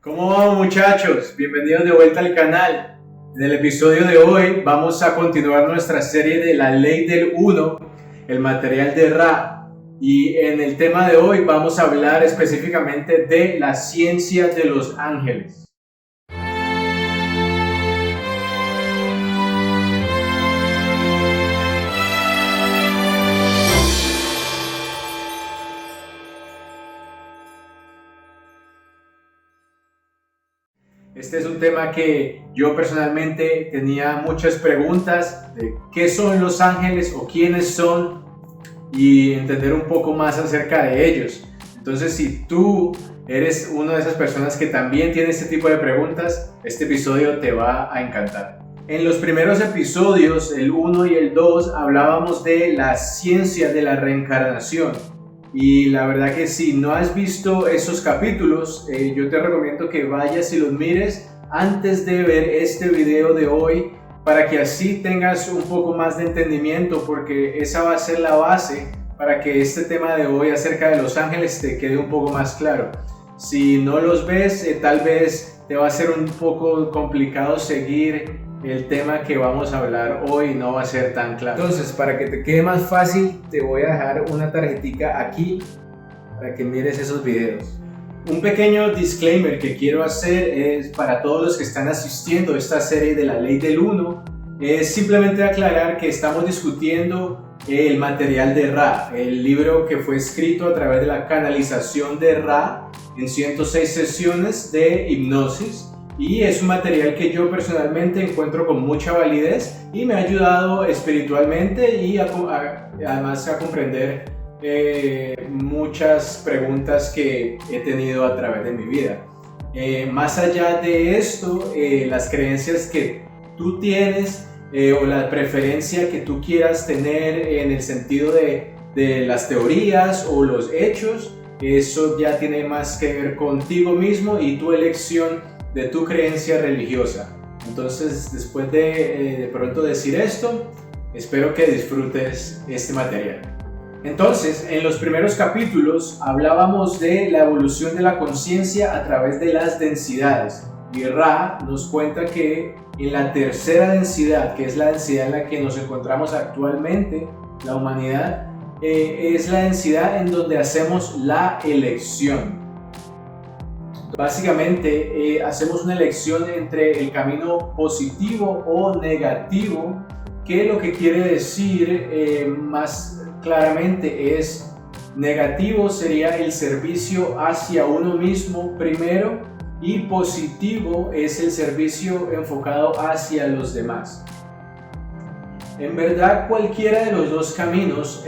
¿Cómo vamos, muchachos? Bienvenidos de vuelta al canal. En el episodio de hoy vamos a continuar nuestra serie de la ley del uno, el material de Ra. Y en el tema de hoy vamos a hablar específicamente de la ciencia de los ángeles. Este es un tema que yo personalmente tenía muchas preguntas de qué son los ángeles o quiénes son y entender un poco más acerca de ellos. Entonces, si tú eres una de esas personas que también tiene este tipo de preguntas, este episodio te va a encantar. En los primeros episodios, el 1 y el 2, hablábamos de la ciencia de la reencarnación. Y la verdad que si no has visto esos capítulos, yo te recomiendo que vayas y los mires antes de ver este video de hoy, para que así tengas un poco más de entendimiento, porque esa va a ser la base para que este tema de hoy acerca de los ángeles te quede un poco más claro. Si no los ves, tal vez te va a ser un poco complicado seguir el tema que vamos a hablar hoy, no va a ser tan claro. Entonces, para que te quede más fácil, te voy a dejar una tarjetita aquí para que mires esos videos. Un pequeño disclaimer que quiero hacer es para todos los que están asistiendo a esta serie de la ley del uno, es simplemente aclarar que estamos discutiendo el material de Ra, el libro que fue escrito a través de la canalización de Ra en 106 sesiones de hipnosis. Y es un material que yo personalmente encuentro con mucha validez y me ha ayudado espiritualmente y además a comprender muchas preguntas que he tenido a través de mi vida. Más allá de esto, las creencias que tú tienes o la preferencia que tú quieras tener en el sentido de las teorías o los hechos, eso ya tiene más que ver contigo mismo y tu elección de tu creencia religiosa. Entonces, después de pronto decir esto, espero que disfrutes este material. Entonces, en los primeros capítulos hablábamos de la evolución de la conciencia a través de las densidades. Y Ra nos cuenta que en la tercera densidad, que es la densidad en la que nos encontramos actualmente, la humanidad, es la densidad en donde hacemos la elección. Básicamente hacemos una elección entre el camino positivo o negativo, que lo que quiere decir más claramente es negativo sería el servicio hacia uno mismo primero y positivo es el servicio enfocado hacia los demás. En verdad, cualquiera de los dos caminos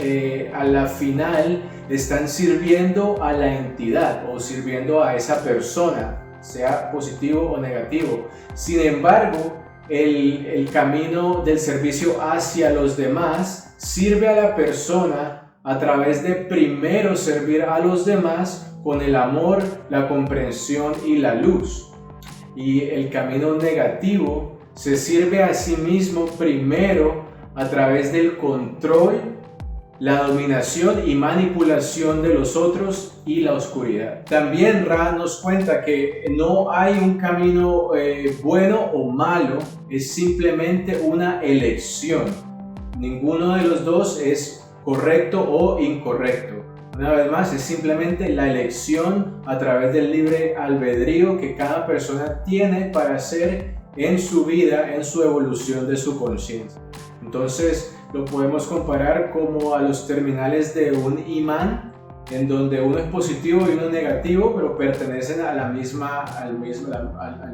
a la final están sirviendo a la entidad o sirviendo a esa persona, sea positivo o negativo. Sin embargo, el camino del servicio hacia los demás sirve a la persona a través de primero servir a los demás con el amor, la comprensión y la luz. Y el camino negativo se sirve a sí mismo primero a través del control, la dominación y manipulación de los otros y la oscuridad. También Ra nos cuenta que no hay un camino bueno o malo, es simplemente una elección. Ninguno de los dos es correcto o incorrecto. Una vez más, es simplemente la elección a través del libre albedrío que cada persona tiene para hacer en su vida, en su evolución de su conciencia. Entonces lo podemos comparar como a los terminales de un imán, en donde uno es positivo y uno es negativo, pero pertenecen a al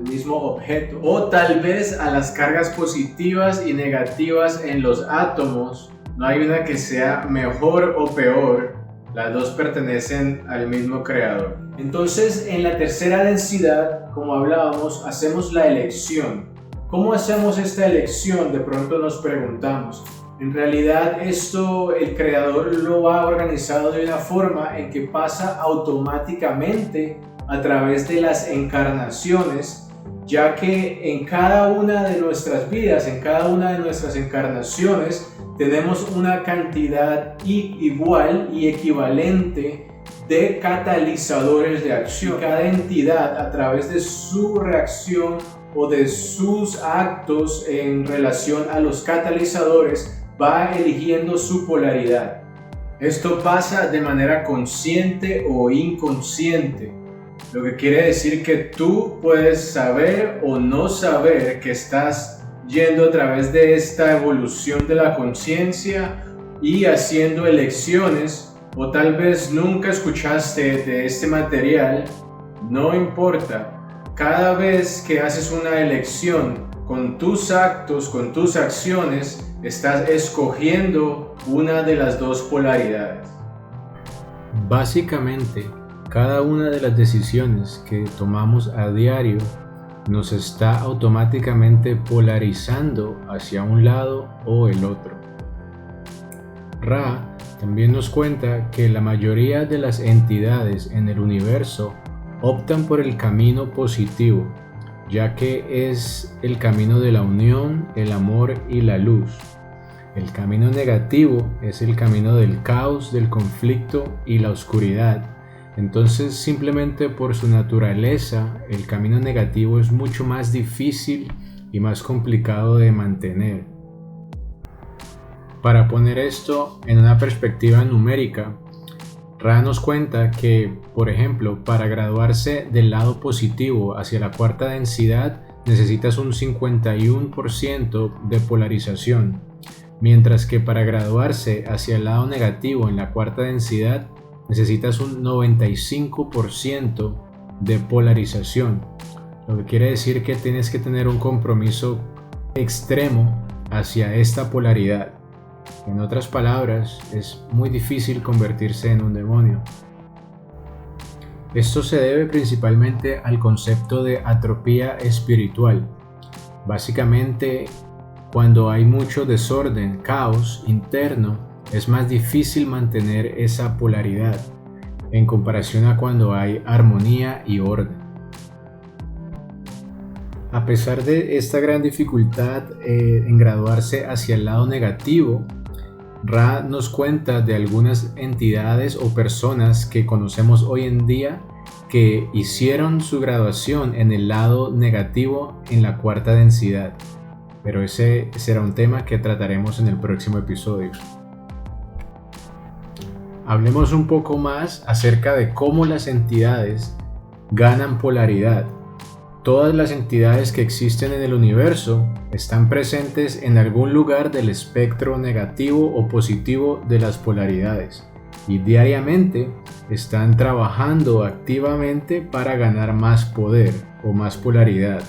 mismo objeto. O tal vez a las cargas positivas y negativas en los átomos. No hay una que sea mejor o peor, las dos pertenecen al mismo creador. Entonces, en la tercera densidad, como hablábamos, hacemos la elección. ¿Cómo hacemos esta elección? De pronto nos preguntamos. En realidad esto el creador lo ha organizado de una forma en que pasa automáticamente a través de las encarnaciones, ya que en cada una de nuestras vidas, en cada una de nuestras encarnaciones, tenemos una cantidad igual y equivalente de catalizadores de acción. Cada entidad, a través de su reacción o de sus actos en relación a los catalizadores, va eligiendo su polaridad. Esto pasa de manera consciente o inconsciente, lo que quiere decir que tú puedes saber o no saber que estás yendo a través de esta evolución de la conciencia y haciendo elecciones, o tal vez nunca escuchaste de este material. No importa, cada vez que haces una elección con tus actos, con tus acciones, estás escogiendo una de las dos polaridades. Básicamente, cada una de las decisiones que tomamos a diario nos está automáticamente polarizando hacia un lado o el otro. Ra también nos cuenta que la mayoría de las entidades en el universo optan por el camino positivo, ya que es el camino de la unión, el amor y la luz. El camino negativo es el camino del caos, del conflicto y la oscuridad. Entonces, simplemente por su naturaleza, el camino negativo es mucho más difícil y más complicado de mantener. Para poner esto en una perspectiva numérica, Ra nos cuenta que, por ejemplo, para graduarse del lado positivo hacia la cuarta densidad, necesitas un 51% de polarización, mientras que para graduarse hacia el lado negativo en la cuarta densidad, necesitas un 95% de polarización, lo que quiere decir que tienes que tener un compromiso extremo hacia esta polaridad. En otras palabras, es muy difícil convertirse en un demonio. Esto se debe principalmente al concepto de atropía espiritual. Básicamente, cuando hay mucho desorden, caos interno, es más difícil mantener esa polaridad en comparación a cuando hay armonía y orden. A pesar de esta gran dificultad en graduarse hacia el lado negativo, Ra nos cuenta de algunas entidades o personas que conocemos hoy en día que hicieron su graduación en el lado negativo en la cuarta densidad, pero ese será un tema que trataremos en el próximo episodio. Hablemos un poco más acerca de cómo las entidades ganan polaridad. Todas las entidades que existen en el universo están presentes en algún lugar del espectro negativo o positivo de las polaridades y diariamente están trabajando activamente para ganar más poder o más polaridad.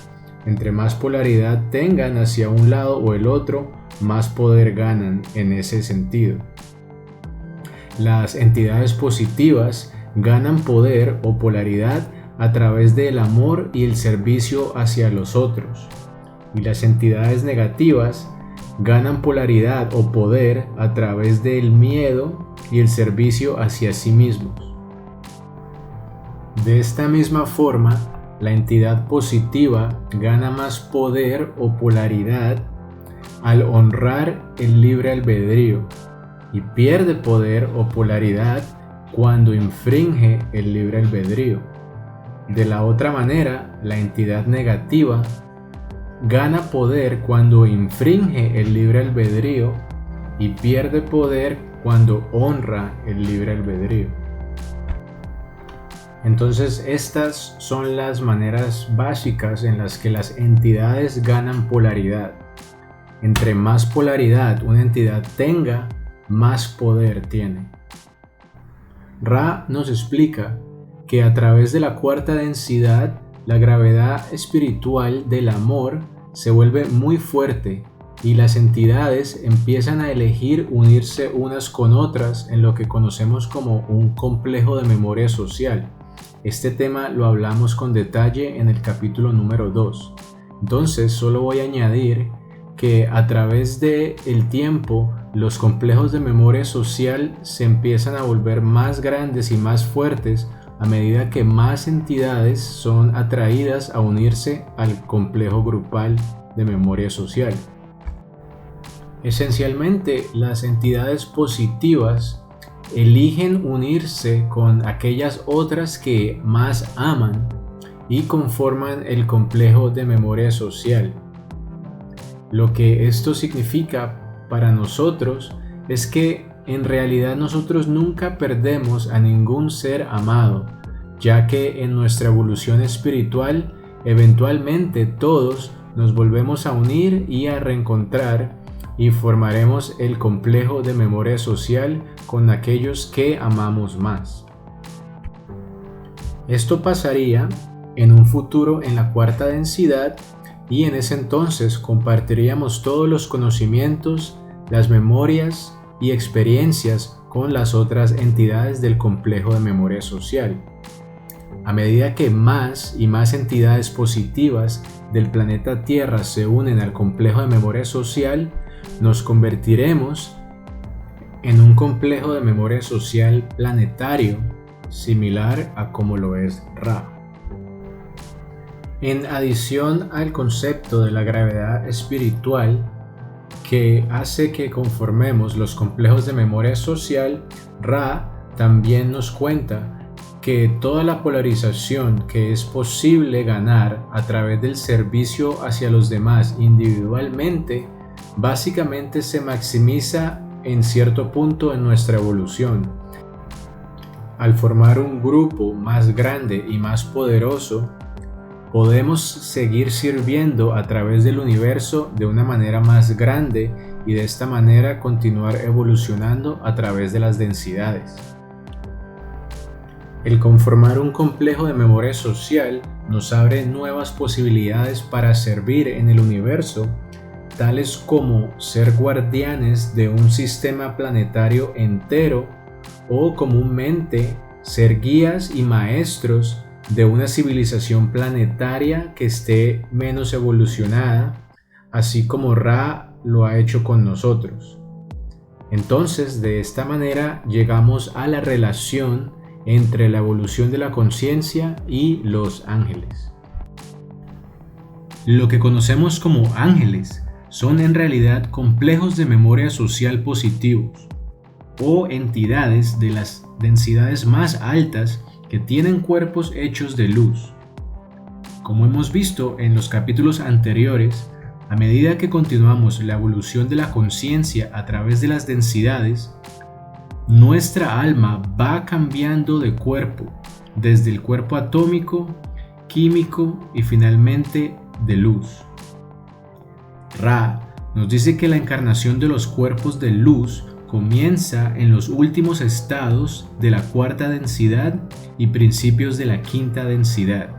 Entre más polaridad tengan hacia un lado o el otro, más poder ganan en ese sentido. Las entidades positivas ganan poder o polaridad a través del amor y el servicio hacia los otros, y las entidades negativas ganan polaridad o poder a través del miedo y el servicio hacia sí mismos. De esta misma forma, la entidad positiva gana más poder o polaridad al honrar el libre albedrío y pierde poder o polaridad cuando infringe el libre albedrío. De la otra manera, la entidad negativa gana poder cuando infringe el libre albedrío y pierde poder cuando honra el libre albedrío. Entonces, estas son las maneras básicas en las que las entidades ganan polaridad. Entre más polaridad una entidad tenga, más poder tiene. Ra nos explica que a través de la cuarta densidad, la gravedad espiritual del amor se vuelve muy fuerte y las entidades empiezan a elegir unirse unas con otras en lo que conocemos como un complejo de memoria social. Este tema lo hablamos con detalle en el capítulo número 2. Entonces, solo voy a añadir que a través del tiempo, los complejos de memoria social se empiezan a volver más grandes y más fuertes a medida que más entidades son atraídas a unirse al complejo grupal de memoria social. Esencialmente, las entidades positivas eligen unirse con aquellas otras que más aman y conforman el complejo de memoria social. Lo que esto significa para nosotros es que en realidad nosotros nunca perdemos a ningún ser amado, ya que en nuestra evolución espiritual eventualmente todos nos volvemos a unir y a reencontrar y formaremos el complejo de memoria social con aquellos que amamos más. Esto pasaría en un futuro en la cuarta densidad y en ese entonces compartiríamos todos los conocimientos, las memorias y experiencias con las otras entidades del complejo de memoria social. A medida que más y más entidades positivas del planeta Tierra se unen al complejo de memoria social, nos convertiremos en un complejo de memoria social planetario, similar a como lo es Ra. En adición al concepto de la gravedad espiritual, que hace que conformemos los complejos de memoria social, Ra también nos cuenta que toda la polarización que es posible ganar a través del servicio hacia los demás individualmente, básicamente se maximiza en cierto punto en nuestra evolución. Al formar un grupo más grande y más poderoso, podemos seguir sirviendo a través del universo de una manera más grande y de esta manera continuar evolucionando a través de las densidades. El conformar un complejo de memoria social nos abre nuevas posibilidades para servir en el universo, tales como ser guardianes de un sistema planetario entero o comúnmente ser guías y maestros de una civilización planetaria que esté menos evolucionada, así como Ra lo ha hecho con nosotros. Entonces, de esta manera llegamos a la relación entre la evolución de la conciencia y los ángeles. Lo que conocemos como ángeles son en realidad complejos de memoria social positivos o entidades de las densidades más altas que tienen cuerpos hechos de luz. Como hemos visto en los capítulos anteriores, a medida que continuamos la evolución de la conciencia a través de las densidades, nuestra alma va cambiando de cuerpo, desde el cuerpo atómico, químico y finalmente de luz. Ra nos dice que la encarnación de los cuerpos de luz comienza en los últimos estados de la cuarta densidad y principios de la quinta densidad.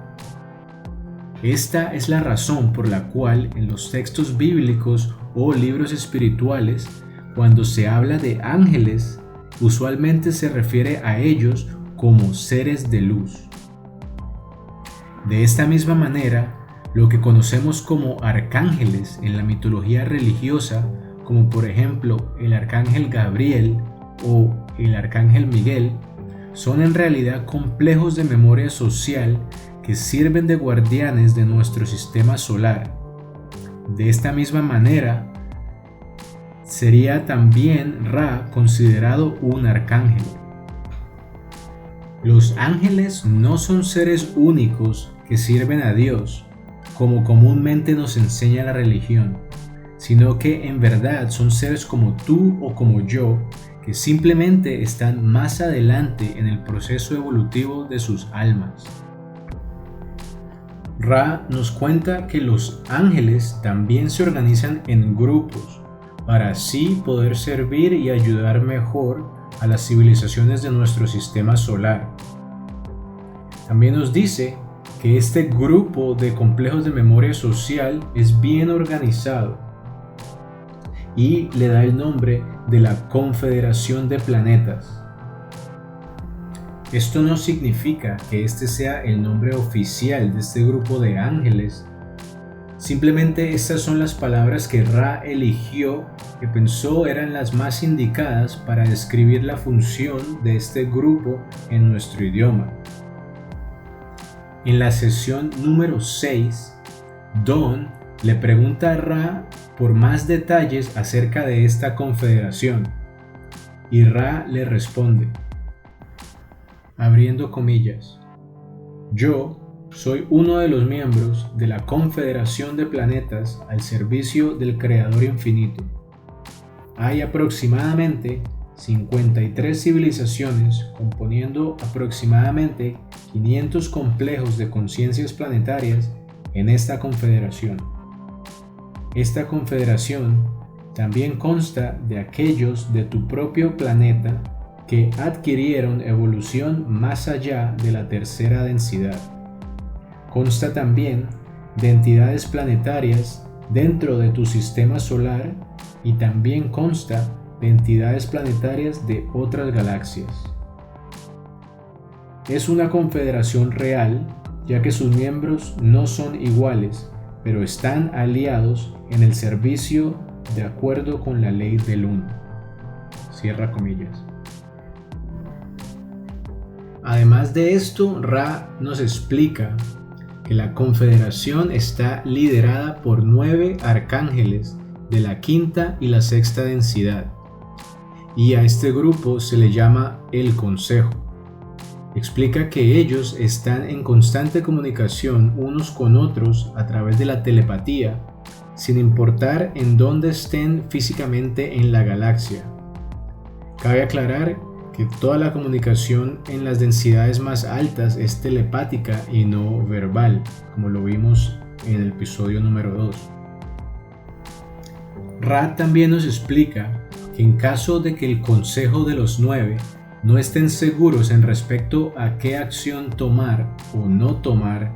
Esta es la razón por la cual en los textos bíblicos o libros espirituales, cuando se habla de ángeles, usualmente se refiere a ellos como seres de luz. De esta misma manera, lo que conocemos como arcángeles en la mitología religiosa, como por ejemplo el arcángel Gabriel o el arcángel Miguel, son en realidad complejos de memoria social que sirven de guardianes de nuestro sistema solar. De esta misma manera, sería también Ra considerado un arcángel. Los ángeles no son seres únicos que sirven a Dios, como comúnmente nos enseña la religión, sino que en verdad son seres como tú o como yo, que simplemente están más adelante en el proceso evolutivo de sus almas. Ra nos cuenta que los ángeles también se organizan en grupos, para así poder servir y ayudar mejor a las civilizaciones de nuestro sistema solar. También nos dice que este grupo de complejos de memoria social es bien organizado y le da el nombre de la Confederación de Planetas. Esto no significa que este sea el nombre oficial de este grupo de ángeles. Simplemente estas son las palabras que Ra eligió, que pensó eran las más indicadas para describir la función de este grupo en nuestro idioma. En la sesión número 6, Don le pregunta a Ra por más detalles acerca de esta confederación. Y Ra le responde, abriendo comillas, yo soy uno de los miembros de la Confederación de Planetas al servicio del Creador Infinito. Hay aproximadamente 53 civilizaciones componiendo aproximadamente 500 complejos de conciencias planetarias en esta confederación. Esta confederación también consta de aquellos de tu propio planeta que adquirieron evolución más allá de la tercera densidad. Consta también de entidades planetarias dentro de tu sistema solar y también consta de entidades planetarias de otras galaxias. Es una confederación real, ya que sus miembros no son iguales, pero están aliados en el servicio de acuerdo con la ley del uno. Cierra comillas. Además de esto, Ra nos explica que la confederación está liderada por 9 arcángeles de la quinta y la sexta densidad, y a este grupo se le llama el Consejo. Explica que ellos están en constante comunicación unos con otros a través de la telepatía, sin importar en dónde estén físicamente en la galaxia. Cabe aclarar que toda la comunicación en las densidades más altas es telepática y no verbal, como lo vimos en el episodio número 2. Ra también nos explica que en caso de que el Consejo de los 9 no estén seguros en respecto a qué acción tomar o no tomar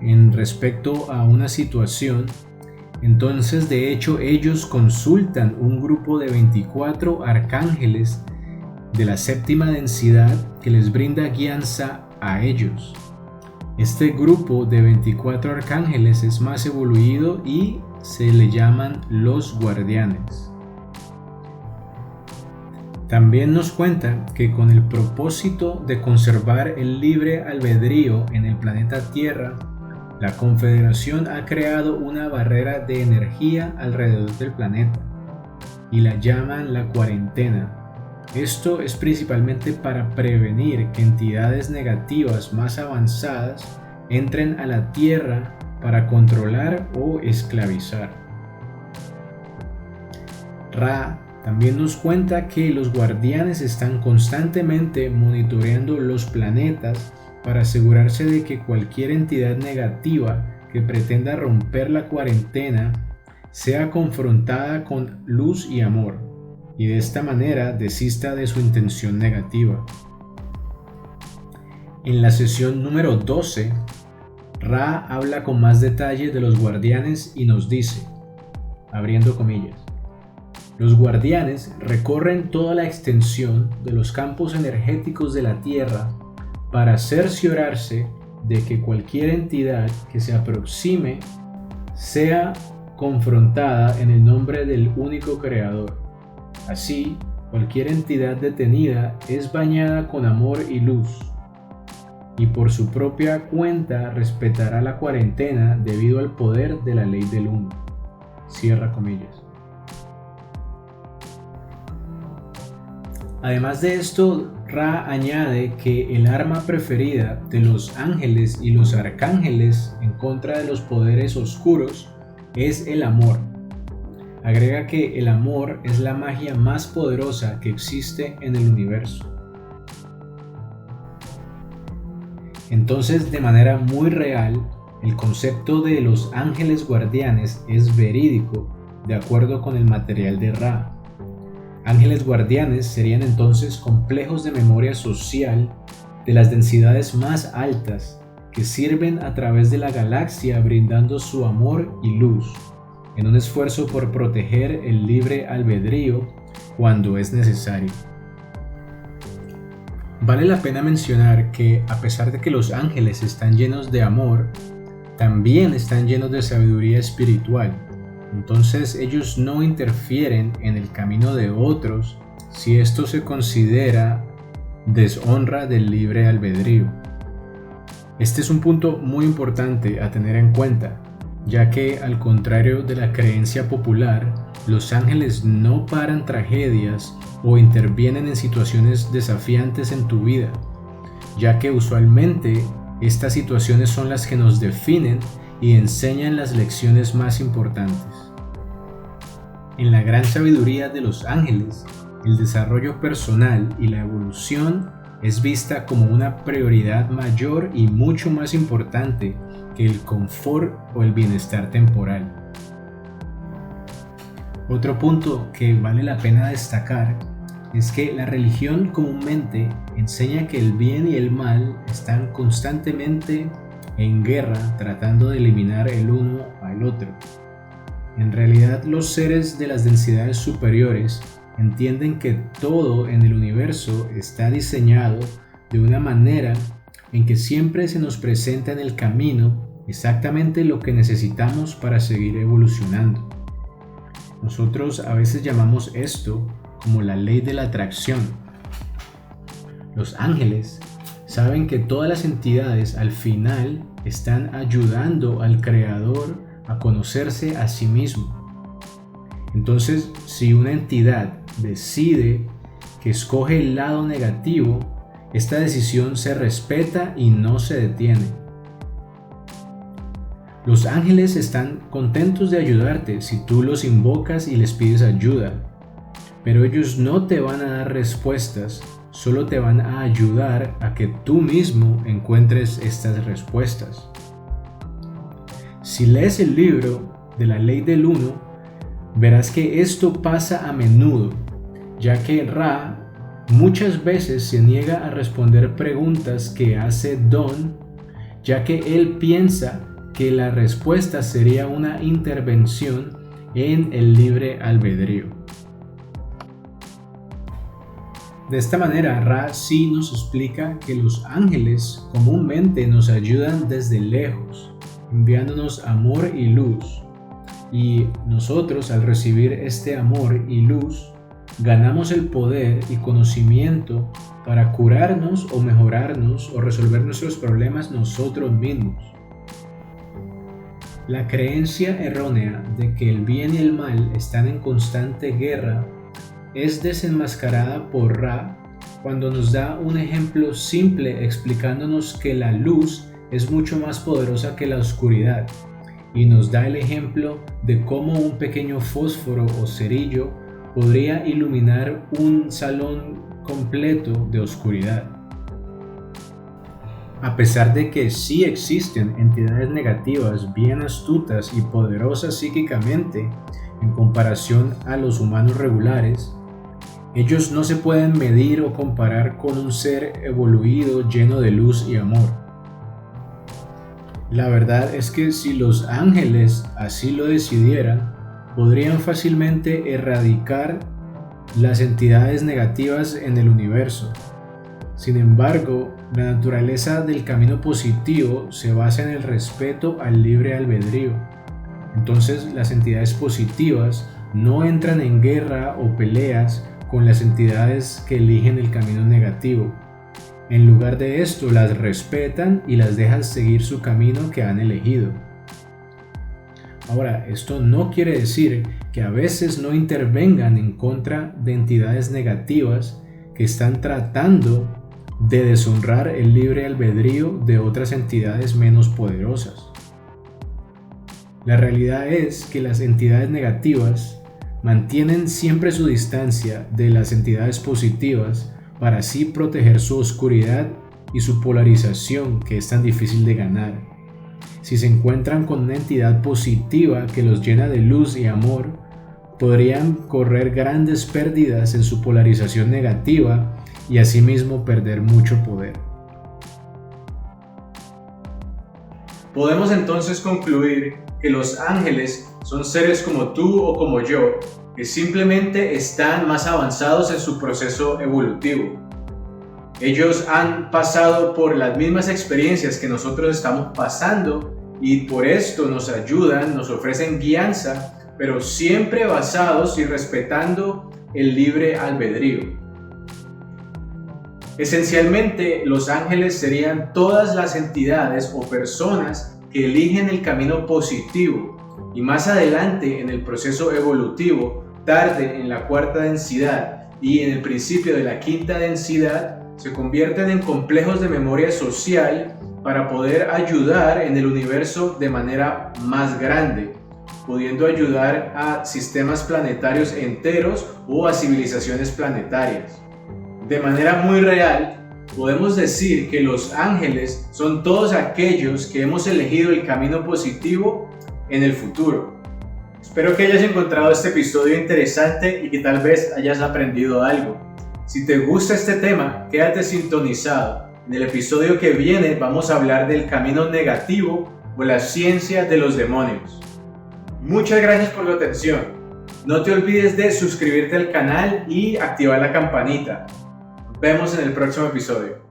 en respecto a una situación, entonces de hecho ellos consultan un grupo de 24 arcángeles de la séptima densidad que les brinda guianza a ellos. Este grupo de 24 arcángeles es más evoluido y se le llaman los guardianes. También nos cuenta que con el propósito de conservar el libre albedrío en el planeta Tierra, la Confederación ha creado una barrera de energía alrededor del planeta y la llaman la cuarentena. Esto es principalmente para prevenir que entidades negativas más avanzadas entren a la Tierra para controlar o esclavizar. Ra también nos cuenta que los guardianes están constantemente monitoreando los planetas para asegurarse de que cualquier entidad negativa que pretenda romper la cuarentena sea confrontada con luz y amor, y de esta manera desista de su intención negativa. En la sesión número 12, Ra habla con más detalle de los guardianes y nos dice, abriendo comillas, los guardianes recorren toda la extensión de los campos energéticos de la Tierra para cerciorarse de que cualquier entidad que se aproxime sea confrontada en el nombre del único creador. Así, cualquier entidad detenida es bañada con amor y luz, y por su propia cuenta respetará la cuarentena debido al poder de la ley del uno. Cierra comillas. Además de esto, Ra añade que el arma preferida de los ángeles y los arcángeles en contra de los poderes oscuros es el amor. Agrega que el amor es la magia más poderosa que existe en el universo. Entonces, de manera muy real, el concepto de los ángeles guardianes es verídico de acuerdo con el material de Ra. Ángeles guardianes serían entonces complejos de memoria social de las densidades más altas que sirven a través de la galaxia brindando su amor y luz en un esfuerzo por proteger el libre albedrío cuando es necesario. Vale la pena mencionar que a pesar de que los ángeles están llenos de amor, también están llenos de sabiduría espiritual. Entonces ellos no interfieren en el camino de otros si esto se considera deshonra del libre albedrío. Este es un punto muy importante a tener en cuenta, ya que al contrario de la creencia popular, los ángeles no paran tragedias o intervienen en situaciones desafiantes en tu vida, ya que usualmente estas situaciones son las que nos definen y enseñan las lecciones más importantes. En la gran sabiduría de los ángeles, el desarrollo personal y la evolución es vista como una prioridad mayor y mucho más importante que el confort o el bienestar temporal. Otro punto que vale la pena destacar es que la religión comúnmente enseña que el bien y el mal están constantemente en guerra tratando de eliminar el uno al otro. En realidad, los seres de las densidades superiores entienden que todo en el universo está diseñado de una manera en que siempre se nos presenta en el camino exactamente lo que necesitamos para seguir evolucionando. Nosotros a veces llamamos esto como la ley de la atracción. Los ángeles saben que todas las entidades al final están ayudando al Creador a conocerse a sí mismo. Entonces, si una entidad decide que escoge el lado negativo, esta decisión se respeta y no se detiene. Los ángeles están contentos de ayudarte si tú los invocas y les pides ayuda, pero ellos no te van a dar respuestas, solo te van a ayudar a que tú mismo encuentres estas respuestas. Si lees el libro de la ley del uno, verás que esto pasa a menudo, ya que Ra muchas veces se niega a responder preguntas que hace Don, ya que él piensa que la respuesta sería una intervención en el libre albedrío. De esta manera, Ra sí nos explica que los ángeles comúnmente nos ayudan desde lejos, enviándonos amor y luz, y nosotros al recibir este amor y luz ganamos el poder y conocimiento para curarnos o mejorarnos o resolver nuestros problemas nosotros mismos. La creencia errónea de que el bien y el mal están en constante guerra es desenmascarada por Ra cuando nos da un ejemplo simple explicándonos que la luz es mucho más poderosa que la oscuridad, y nos da el ejemplo de cómo un pequeño fósforo o cerillo podría iluminar un salón completo de oscuridad. A pesar de que sí existen entidades negativas bien astutas y poderosas psíquicamente en comparación a los humanos regulares, ellos no se pueden medir o comparar con un ser evoluido lleno de luz y amor. La verdad es que si los ángeles así lo decidieran, podrían fácilmente erradicar las entidades negativas en el universo. Sin embargo, la naturaleza del camino positivo se basa en el respeto al libre albedrío. Entonces, las entidades positivas no entran en guerra o peleas con las entidades que eligen el camino negativo. En lugar de esto, las respetan y las dejan seguir su camino que han elegido. Ahora, esto no quiere decir que a veces no intervengan en contra de entidades negativas que están tratando de deshonrar el libre albedrío de otras entidades menos poderosas. La realidad es que las entidades negativas mantienen siempre su distancia de las entidades positivas para así proteger su oscuridad y su polarización que es tan difícil de ganar. Si se encuentran con una entidad positiva que los llena de luz y amor, podrían correr grandes pérdidas en su polarización negativa y asimismo perder mucho poder. Podemos entonces concluir que los ángeles son seres como tú o como yo, que simplemente están más avanzados en su proceso evolutivo. Ellos han pasado por las mismas experiencias que nosotros estamos pasando y por esto nos ayudan, nos ofrecen guianza, pero siempre basados y respetando el libre albedrío. Esencialmente, los ángeles serían todas las entidades o personas que eligen el camino positivo y más adelante en el proceso evolutivo, tarde en la cuarta densidad y en el principio de la quinta densidad, se convierten en complejos de memoria social para poder ayudar en el universo de manera más grande, pudiendo ayudar a sistemas planetarios enteros o a civilizaciones planetarias. De manera muy real, podemos decir que los ángeles son todos aquellos que hemos elegido el camino positivo en el futuro. Espero que hayas encontrado este episodio interesante y que tal vez hayas aprendido algo. Si te gusta este tema, quédate sintonizado. En el episodio que viene vamos a hablar del camino negativo o la ciencia de los demonios. Muchas gracias por tu atención. No te olvides de suscribirte al canal y activar la campanita. Nos vemos en el próximo episodio.